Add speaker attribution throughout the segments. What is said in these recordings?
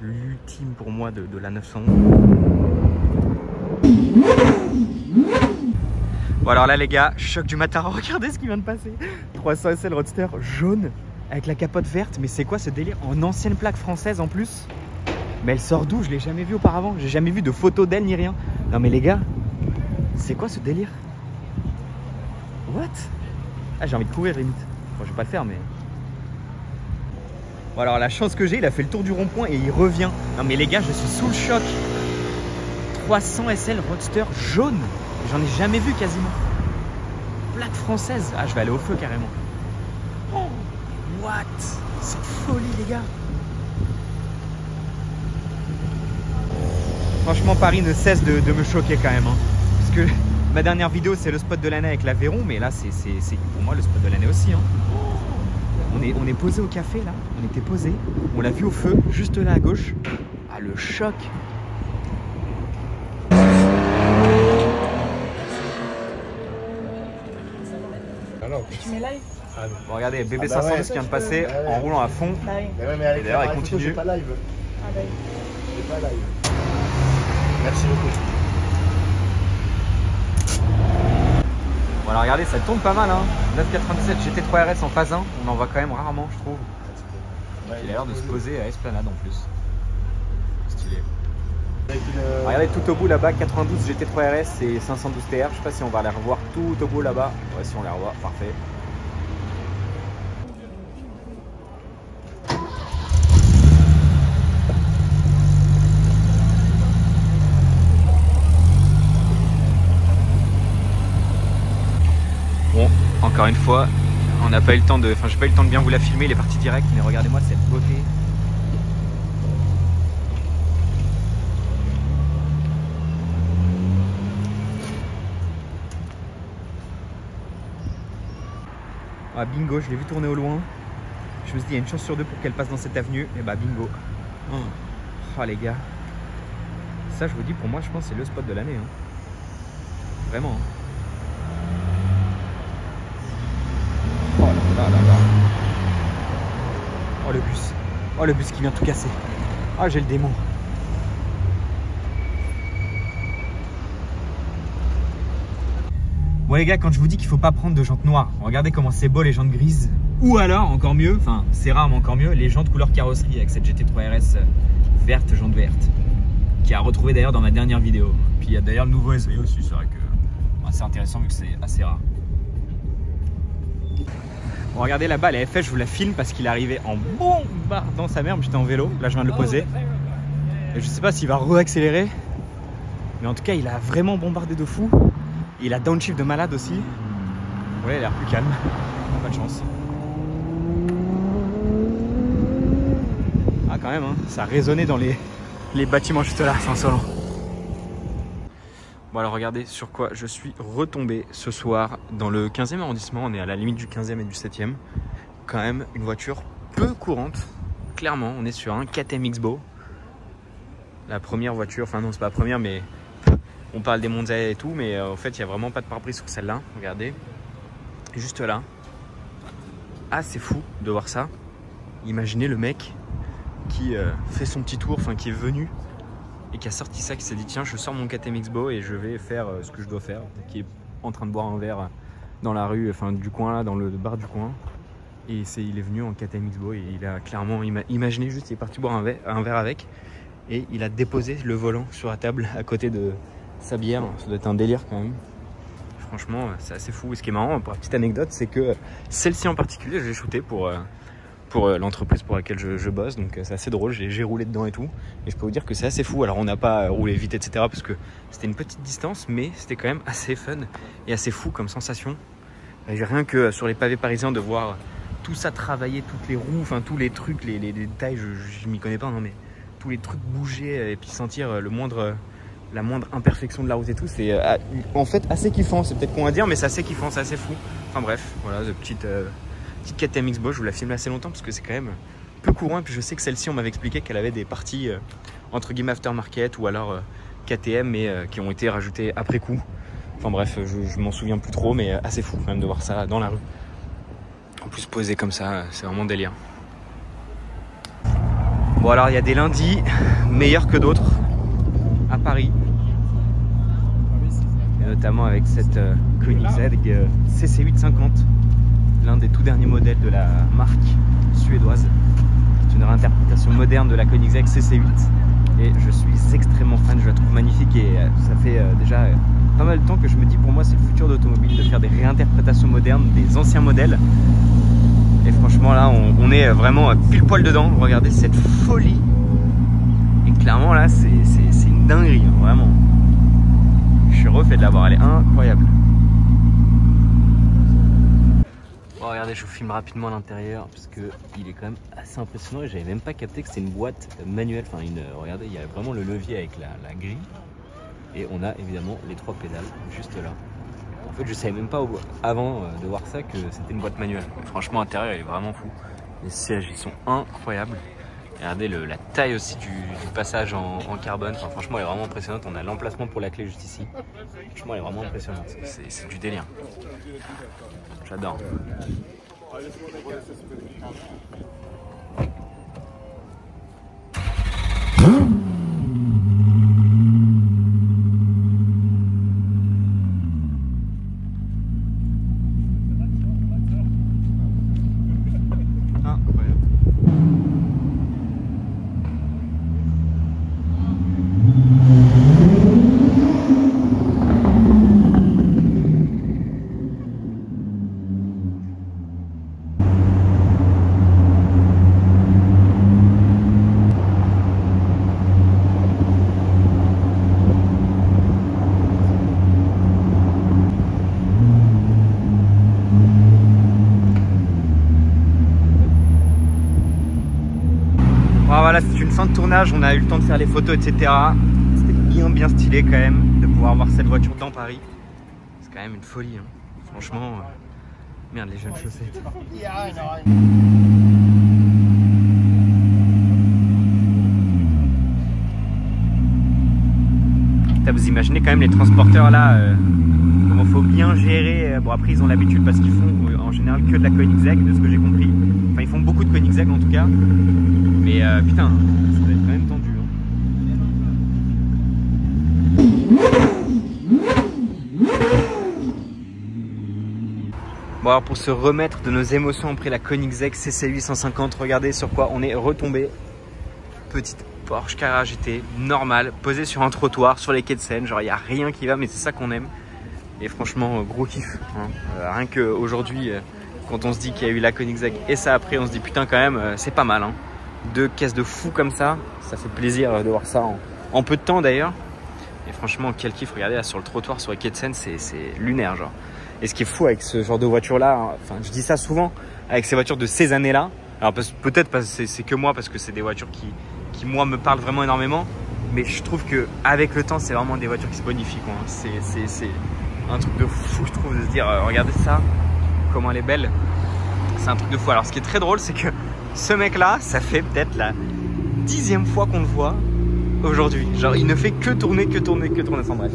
Speaker 1: L'ultime pour moi de la 900. Bon alors là les gars, choc du matin, regardez ce qui vient de passer. 300 SL Roadster jaune avec la capote verte, mais c'est quoi ce délire? En ancienne plaque française en plus. Mais elle sort d'où? Je l'ai jamais vue auparavant, j'ai jamais vu de photo d'elle ni rien. Non mais les gars, c'est quoi ce délire? What? Ah j'ai envie de courir limite. Bon je vais pas le faire mais... Bon alors la chance que j'ai, il a fait le tour du rond-point et il revient. Non mais les gars, je suis sous le choc. 300 SL Roadster jaune. J'en ai jamais vu quasiment. Plaque française. Ah je vais aller au feu carrément. Oh, what? C'est folie les gars. Franchement Paris ne cesse de me choquer quand même hein. Parce que ma dernière vidéo c'est le spot de l'année avec l'Aveyron. Mais là c'est pour moi le spot de l'année aussi hein. On est posé au café là. On était posé. On l'a vu au feu juste là à gauche. Ah le choc.
Speaker 2: Tu mets live?
Speaker 1: Bon, regardez, bébé 500 qui vient de passer en roulant à fond. Et d'ailleurs, il continue.
Speaker 2: Pas live. Ah, live. J'ai pas live. Merci beaucoup.
Speaker 1: Voilà, regardez, ça tourne pas mal. Hein. 997 GT3 RS en phase 1. On en voit quand même rarement, je trouve. Il a l'air de se poser à Esplanade en plus. Stylé. Regardez tout au bout là-bas, 92 GT3 RS et 512 TR. Je sais pas si on va les revoir tout au bout là-bas. Ouais, si on les revoit, parfait. Bon, encore une fois, on n'a pas eu le temps de. Enfin, j'ai pas eu le temps de bien vous la filmer, il est parti direct, mais regardez-moi cette beauté. Ah bingo, je l'ai vu tourner au loin. Je me suis dit, il y a une chance sur deux pour qu'elle passe dans cette avenue. Et bah bingo. Oh les gars. Ça je vous dis, pour moi je pense que c'est le spot de l'année. Hein. Vraiment. Hein. Oh là là là là. Oh le bus. Oh le bus qui vient tout casser. Oh j'ai le démon. Bon les gars, quand je vous dis qu'il faut pas prendre de jantes noires, regardez comment c'est beau les jantes grises. Ou alors, encore mieux, enfin c'est rare mais encore mieux, les jantes couleur carrosserie avec cette GT3 RS verte, jante verte. Qui a retrouvé d'ailleurs dans ma dernière vidéo. Puis il y a d'ailleurs le nouveau SV aussi, c'est vrai que c'est intéressant vu que c'est assez rare. Bon regardez là-bas, la FF je vous la filme parce qu'il est arrivé en bombardant sa mère, j'étais en vélo, là je viens de le poser. Et je sais pas s'il va re-accélérer, mais en tout cas il a vraiment bombardé de fou. Il a downshift de malade aussi. Ouais, il a l'air plus calme. Pas de chance. Ah quand même, hein, ça a résonné dans les bâtiments juste là, c'est insolent. Bon alors regardez sur quoi je suis retombé ce soir dans le 15e arrondissement. On est à la limite du 15e et du 7e. Quand même une voiture peu courante. Clairement, on est sur un KTM X-Bow. La première voiture, enfin non c'est pas la première mais... On parle des Monza et tout, mais en fait, il n'y a vraiment pas de pare-brise sur celle-là. Regardez. Juste là. Ah, c'est fou de voir ça. Imaginez le mec qui fait son petit tour, enfin qui est venu et qui a sorti ça, qui s'est dit tiens, je sors mon KTM X-Bow et je vais faire ce que je dois faire. Qui est en train de boire un verre dans la rue, enfin du coin là, dans le bar du coin. Et il est venu en KTM X-Bow et il a clairement imaginé juste, il est parti boire un verre avec et il a déposé le volant sur la table à côté de sa bière. Ça doit être un délire quand même. Franchement c'est assez fou. Et ce qui est marrant pour la petite anecdote, c'est que celle-ci en particulier je l'ai shootée pour l'entreprise pour laquelle je bosse, donc c'est assez drôle, j'ai roulé dedans et tout, et je peux vous dire que c'est assez fou. Alors on n'a pas roulé vite etc parce que c'était une petite distance, mais c'était quand même assez fun et assez fou comme sensation. J'ai rien que sur les pavés parisiens de voir tout ça travailler, toutes les roues, enfin tous les trucs, les détails, je m'y connais pas non, mais tous les trucs bouger et puis sentir la moindre imperfection de la route et tout, c'est en fait assez kiffant. C'est peut-être con à dire, mais c'est assez kiffant, c'est assez fou. Enfin bref, voilà, de petite KTM X-Bow, je vous la filme assez longtemps parce que c'est quand même peu courant. Et puis je sais que celle-ci, on m'avait expliqué qu'elle avait des parties entre guillemets aftermarket ou alors KTM, mais qui ont été rajoutées après coup. Enfin bref, je m'en souviens plus trop, mais assez fou quand même de voir ça dans la rue. En plus posé comme ça, c'est vraiment délire. Bon alors il y a des lundis meilleurs que d'autres à Paris. Et notamment avec cette Koenigsegg CC850, l'un des tout derniers modèles de la marque suédoise. C'est une réinterprétation moderne de la Koenigsegg CC8 et je suis extrêmement fan, je la trouve magnifique et ça fait déjà pas mal de temps que je me dis pour moi c'est le futur d'automobile de faire des réinterprétations modernes des anciens modèles. Et franchement là on est vraiment pile poil dedans, regardez cette folie. Et clairement là c'est une dinguerie, hein, vraiment. Je suis refait de l'avoir, elle est incroyable. Bon, regardez, je vous filme rapidement à l'intérieur parce que il est quand même assez impressionnant et j'avais même pas capté que c'était une boîte manuelle. Enfin, regardez, il y a vraiment le levier avec la grille et on a évidemment les 3 pédales juste là. En fait, je savais même pas avant de voir ça que c'était une boîte manuelle. Franchement, l'intérieur il est vraiment fou. Les sièges ils sont incroyables. Regardez la taille aussi du passage en carbone. Enfin, franchement, elle est vraiment impressionnante. On a l'emplacement pour la clé juste ici. Franchement, elle est vraiment impressionnante. C'est du délire. J'adore. Voilà, c'est une fin de tournage, on a eu le temps de faire les photos, etc. C'était bien stylé quand même de pouvoir voir cette voiture dans Paris. C'est quand même une folie, hein. Franchement, merde les jeunes chaussettes. Vous imaginez quand même les transporteurs là, comment faut bien gérer. Bon après ils ont l'habitude parce qu'ils font en général que de la Koenigsegg de ce que j'ai compris. Enfin ils font beaucoup de Koenigsegg en tout cas. Mais putain, ça va être quand même tendu. Bon alors pour se remettre de nos émotions après la Koenigsegg CC850, regardez sur quoi on est retombé. Petite Porsche Carrera GT normale, posée sur un trottoir sur les quais de Seine. Genre il n'y a rien qui va, mais c'est ça qu'on aime. Et franchement gros kiff, hein. Rien qu'aujourd'hui quand on se dit qu'il y a eu la Koenigsegg et ça après on se dit putain quand même c'est pas mal, hein. 2 caisses de fou comme ça fait plaisir de voir ça en peu de temps d'ailleurs. Et franchement quel kiff, regardez là sur le trottoir sur les quais de Seine, c'est lunaire genre. Et ce qui est fou avec ce genre de voiture là, hein, enfin je dis ça souvent avec ces voitures de ces années là, alors peut-être parce que c'est que moi parce que c'est des voitures qui moi me parlent vraiment énormément, mais je trouve que avec le temps c'est vraiment des voitures qui se bonifient quoi. C'est un truc de fou je trouve de se dire regardez ça, comment elle est belle, c'est un truc de fou. Alors ce qui est très drôle c'est que ce mec là, ça fait peut-être la 10e fois qu'on le voit aujourd'hui. Genre il ne fait que tourner, enfin bref.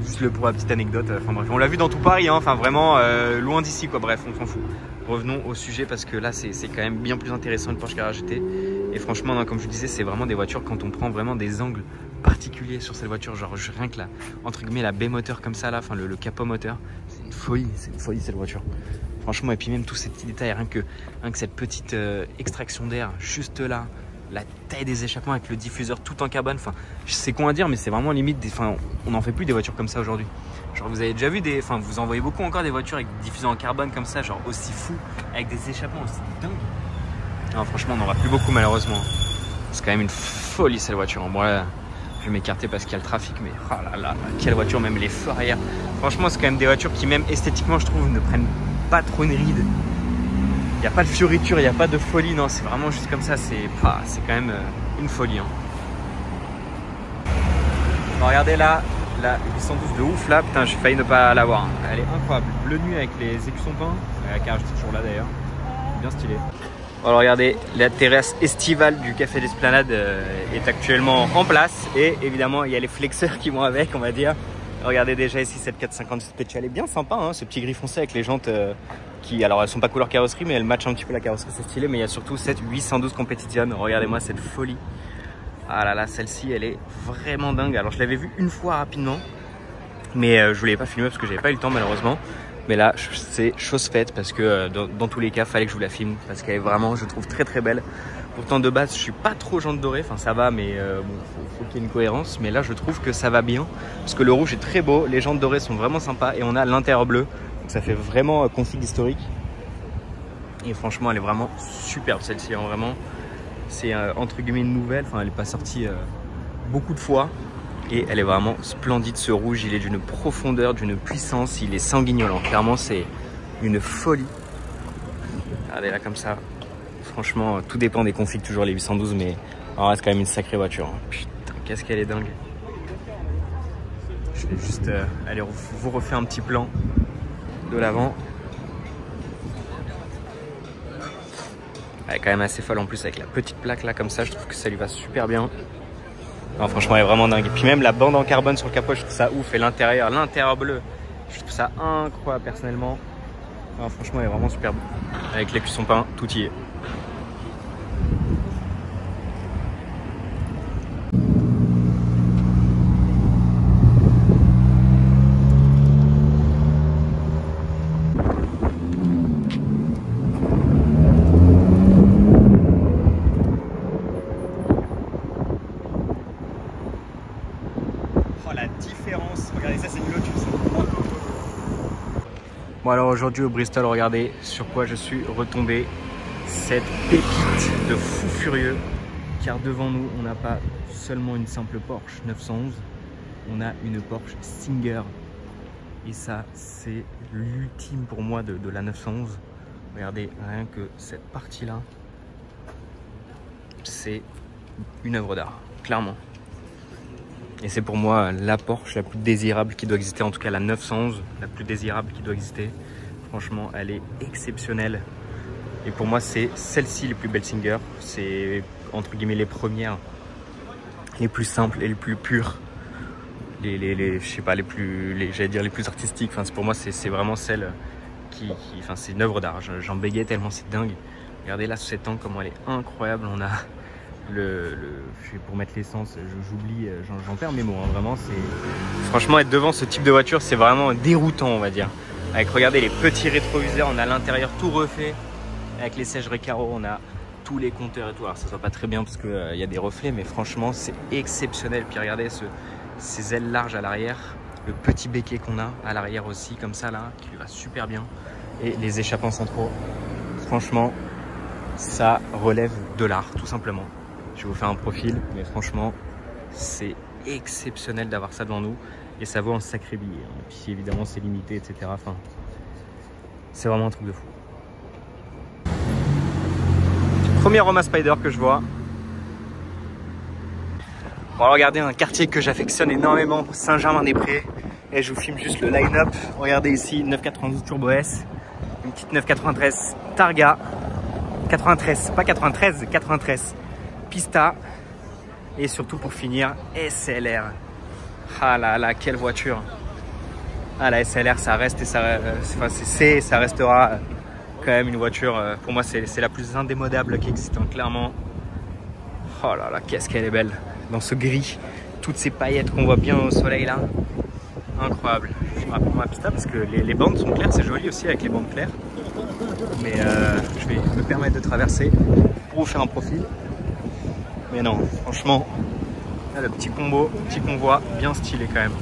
Speaker 1: Juste pour la petite anecdote, enfin bref. On l'a vu dans tout Paris, hein, enfin vraiment loin d'ici quoi, bref on s'en fout. Revenons au sujet parce que là c'est quand même bien plus intéressant le Porsche Carrera GT. Et franchement, non, comme je vous disais, c'est vraiment des voitures quand on prend vraiment des angles particuliers sur cette voiture. Genre rien que la, entre guillemets, la B-moteur comme ça là, enfin le capot moteur, c'est une folie cette voiture. Franchement, et puis même tous ces petits détails, rien que cette petite extraction d'air juste là, la taille des échappements avec le diffuseur tout en carbone, enfin c'est con à dire mais c'est vraiment limite, enfin on n'en fait plus des voitures comme ça aujourd'hui. Genre vous avez déjà vu enfin vous en voyez beaucoup encore des voitures avec des diffuseurs en carbone comme ça, genre aussi fou, avec des échappements aussi dingues. Non franchement on n'en voit plus beaucoup malheureusement. C'est quand même une folie cette voiture. Bon là je vais m'écarter parce qu'il y a le trafic, mais oh là là, quelle voiture, même les feux arrière. Franchement c'est quand même des voitures qui même esthétiquement je trouve ne prennent pas trop une ride. Il n'y a pas de fioriture, il n'y a pas de folie, non, c'est vraiment juste comme ça, c'est quand même une folie. Hein. Bon, regardez là, la 812 de ouf là, putain j'ai failli ne pas l'avoir. Elle est incroyable, bleu nuit avec les écussons peints, la carrage est toujours là d'ailleurs, bien stylé. Bon, alors regardez, la terrasse estivale du Café d'Esplanade est actuellement en place et évidemment il y a les flexeurs qui vont avec, on va dire. Regardez déjà ici cette 450 Special, elle est bien sympa, hein, ce petit gris foncé avec les jantes qui, alors elles sont pas couleur carrosserie, mais elles matchent un petit peu la carrosserie, c'est stylé. Mais il y a surtout cette 812 Competition. Regardez-moi cette folie. Ah là là, celle-ci, elle est vraiment dingue. Alors je l'avais vue une fois rapidement, mais je voulais pas filmer parce que j'avais pas eu le temps malheureusement. Mais là, c'est chose faite parce que dans tous les cas, fallait que je vous la filme parce qu'elle est vraiment, je trouve, très très belle. Pourtant de base, je suis pas trop jante dorée, enfin ça va, mais bon, faut qu'il y ait une cohérence. Mais là, je trouve que ça va bien parce que le rouge est très beau, les jantes dorées sont vraiment sympas et on a l'intérieur bleu. Donc ça fait vraiment config historique. Et franchement, elle est vraiment superbe celle-ci, hein, vraiment. C'est entre guillemets une nouvelle, enfin elle n'est pas sortie beaucoup de fois. Et elle est vraiment splendide, ce rouge, il est d'une profondeur, d'une puissance, il est sanguignolant. Clairement, c'est une folie. Regardez là comme ça. Franchement, tout dépend des configs, toujours les 812, mais on reste quand même une sacrée voiture. Putain, qu'est-ce qu'elle est dingue. Je vais juste aller vous refaire un petit plan de l'avant. Elle est quand même assez folle en plus avec la petite plaque là comme ça, je trouve que ça lui va super bien. Non, franchement, elle est vraiment dingue. Et puis même la bande en carbone sur le capot, je trouve ça ouf. Et l'intérieur bleu, je trouve ça incroyable personnellement. Non, franchement, elle est vraiment superbe. Avec les cuissons peints, tout y est.
Speaker 2: Regardez, ça c'est une Lotus.
Speaker 1: Bon alors aujourd'hui au Bristol, regardez sur quoi je suis retombé. Cette pépite de fou furieux. Car devant nous, on n'a pas seulement une simple Porsche 911, on a une Porsche Singer. Et ça, c'est l'ultime pour moi de la 911. Regardez, rien que cette partie-là, c'est une œuvre d'art, clairement. Et c'est pour moi la Porsche la plus désirable qui doit exister, en tout cas la 911, la plus désirable qui doit exister. Franchement, elle est exceptionnelle. Et pour moi, c'est celle-ci les plus belles Singer. C'est entre guillemets les premières, les plus simples et les plus pures. Je sais pas, j'allais dire les plus artistiques. Enfin, pour moi, c'est vraiment celle enfin, c'est une œuvre d'art. J'en bégayais tellement, c'est dingue. Regardez là, sous cet angle, comment elle est incroyable. On a pour mettre l'essence, j'oublie, j'en perds mes mots, hein. Vraiment, franchement, être devant ce type de voiture, c'est vraiment déroutant, on va dire. Avec, regardez, les petits rétroviseurs, on a l'intérieur tout refait. Avec les sièges Recaro, on a tous les compteurs et tout. Alors ça se voit pas très bien parce qu'il y a des reflets, mais franchement, c'est exceptionnel. Puis regardez ces ailes larges à l'arrière, le petit béquet qu'on a à l'arrière aussi, comme ça là, qui lui va super bien. Et les échappements centraux, franchement, ça relève de l'art, tout simplement. Je vais vous faire un profil, mais franchement, c'est exceptionnel d'avoir ça devant nous. Et ça vaut un sacré billet. Et puis évidemment, c'est limité, etc. Enfin, c'est vraiment un truc de fou. Premier Roma Spider que je vois. Bon, alors regardez, un quartier que j'affectionne énormément, Saint-Germain-des-Prés. Et je vous filme juste le line-up. Regardez ici, 992 Turbo S. Une petite 993 Targa. 93, pas 93, 93 Pista. Et surtout pour finir, SLR. Ah là là, quelle voiture. Ah la SLR, ça reste et ça restera quand même une voiture. Pour moi, c'est la plus indémodable qui existe, hein, clairement. Oh là là, qu'est-ce qu'elle est belle. Dans ce gris, toutes ces paillettes qu'on voit bien au soleil là. Incroyable. Je me rappelle ma Pista parce que les bandes sont claires, c'est joli aussi avec les bandes claires. Mais je vais me permettre de traverser pour vous faire un profil. Mais non, franchement, là, le petit convoi bien stylé quand même.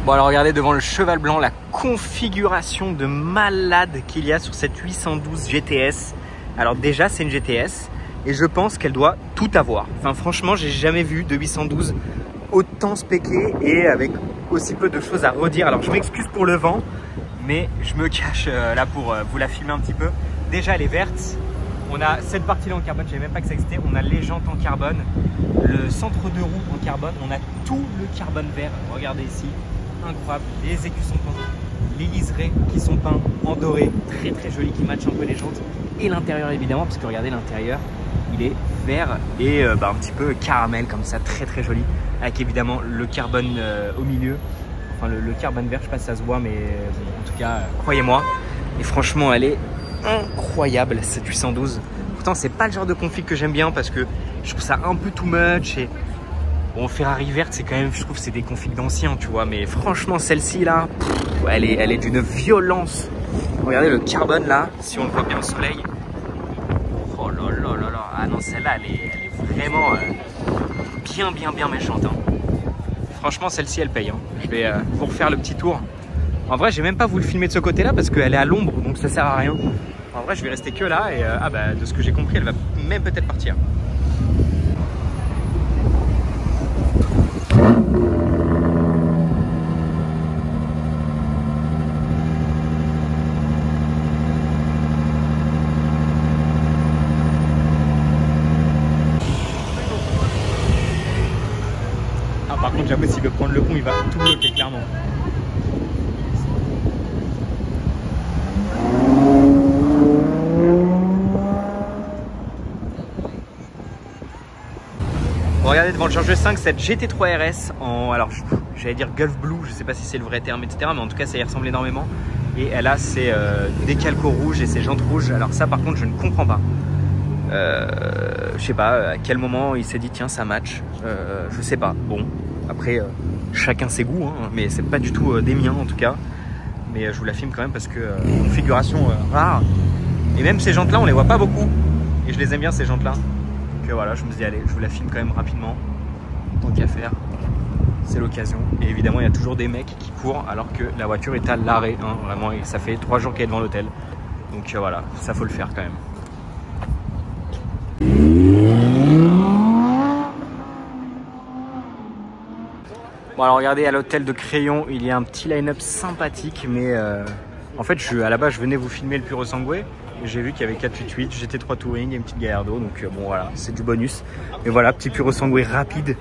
Speaker 1: Bon alors regardez devant le cheval blanc la configuration de malade qu'il y a sur cette 812 GTS. Alors déjà c'est une GTS et je pense qu'elle doit tout avoir. Enfin franchement j'ai jamais vu de 812 autant spéqué et avec aussi peu de choses à redire. Alors je m'excuse pour le vent, mais je me cache là pour vous la filmer un petit peu. Déjà elle est verte. On a cette partie là en carbone, je savais même pas que ça existait. On a les jantes en carbone, le centre de roue en carbone. On a tout le carbone vert. Regardez ici, incroyable. Les écus sont peints, les liserés qui sont peints en doré, très très joli, qui matchent un peu les jantes. Et l'intérieur évidemment, parce que regardez l'intérieur, il est vert et un petit peu caramel comme ça, très très joli. avec évidemment le carbone au milieu. Enfin le carbone vert, je sais pas si ça se voit, mais bon, en tout cas, croyez-moi. Et franchement, elle est incroyable cette 812. Pourtant, c'est pas le genre de config que j'aime bien parce que je trouve ça un peu too much. Et bon, Ferrari verte, c'est quand même, je trouve, c'est des configs d'anciens, tu vois. Mais franchement, celle-ci là, elle est d'une violence. Regardez le carbone là, si on le voit bien au soleil. Oh là là là là. Ah non, celle-là, elle est vraiment bien méchante. Hein. Franchement, celle-ci, elle paye. Hein. Je vais vous refaire le petit tour. En vrai, j'ai même pas voulu le filmer de ce côté-là parce qu'elle est à l'ombre, donc ça sert à rien. En vrai, je vais rester que là et de ce que j'ai compris, elle va même peut-être partir. Ah, par contre, j'avoue, s'il veut prendre le pont, il va tout bloquer, clairement. Regardez devant le Charger 5, cette GT3 RS en, alors j'allais dire Gulf Blue, je sais pas si c'est le vrai terme, etc. Mais en tout cas, ça y ressemble énormément. Et elle a ses décalcos rouges et ses jantes rouges. Alors ça, par contre, je ne comprends pas. Je sais pas à quel moment il s'est dit tiens, ça match. Je sais pas. Bon, après, chacun ses goûts, hein, mais c'est pas du tout des miens en tout cas. Mais je vous la filme quand même parce que configuration rare. Et même ces jantes-là, on les voit pas beaucoup. Et je les aime bien ces jantes-là. Donc voilà, je me suis dit allez, je vous la filme quand même rapidement. Tant qu'à faire, c'est l'occasion. Et évidemment, il y a toujours des mecs qui courent alors que la voiture est à l'arrêt. Hein, vraiment, et ça fait 3 jours qu'elle est devant l'hôtel. Donc voilà, ça faut le faire quand même. Bon alors regardez, à l'hôtel de Crayon, il y a un petit line-up sympathique. Mais en fait, à la base, je venais vous filmer le Puro Sangue. J'ai vu qu'il y avait 488, GT3 Touring et une petite Gallardo, donc bon voilà, c'est du bonus. Mais voilà, petit Puro Sangue rapide.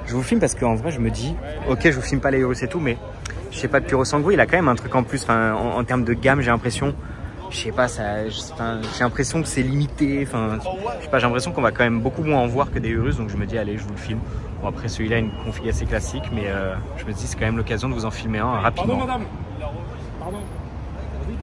Speaker 1: Je vous filme parce qu'en vrai, je me dis, ok, je vous filme pas les Urus et tout, mais je sais pas, le Puro Sangue, il a quand même un truc en plus. Enfin, en termes de gamme, j'ai l'impression, je sais pas, j'ai l'impression que c'est limité. Enfin, je sais pas, j'ai l'impression qu'on va quand même beaucoup moins en voir que des Urus, donc je me dis, allez, je vous le filme. Bon, après, celui-là a une config assez classique, mais je me dis, c'est quand même l'occasion de vous en filmer un rapidement.
Speaker 2: Pardon, madame. Pardon.